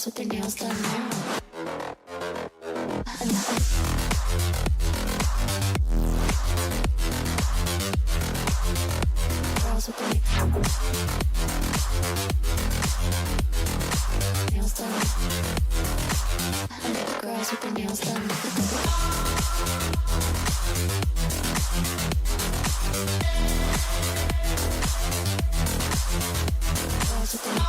With their nails done now. Girls with their nails done. Girls with their nails done. Girls with their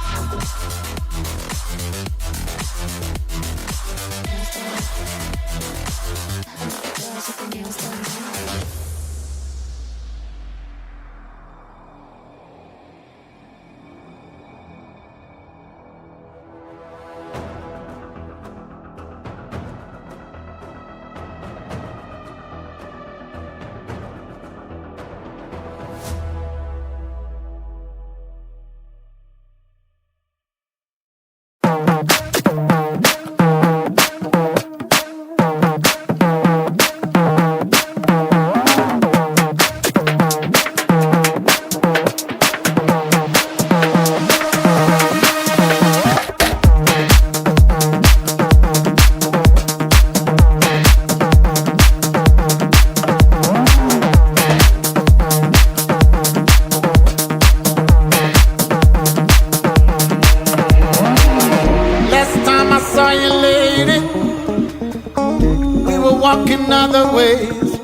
walking other ways.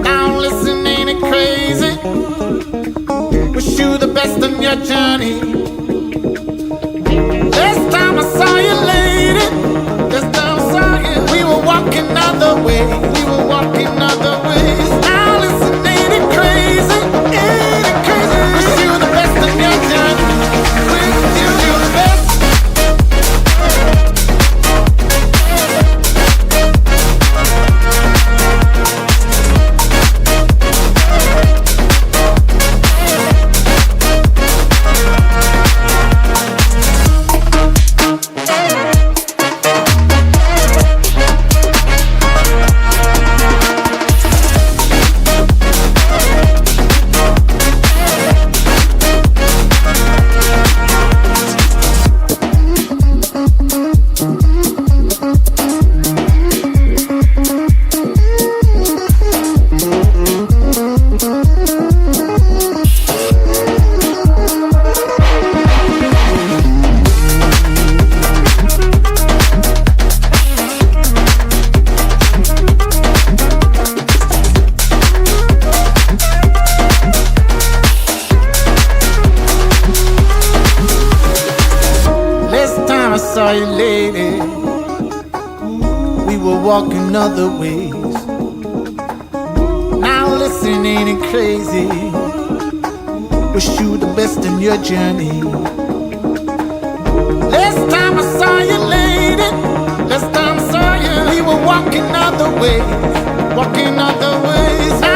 Now listen, ain't it crazy? Wish you the best on your journey. Last time I saw you, lady, last time I saw you, we were walking other ways. We were walking other ways. Now listen, ain't it crazy? Ain't it crazy? Wish you the best on your journey. Wish you the best. you, lady, we were walking other ways. Now listen, ain't it crazy? Wish you the best in your journey. Last time I saw you, lady, last time I saw you, we were walking other ways, walking other ways.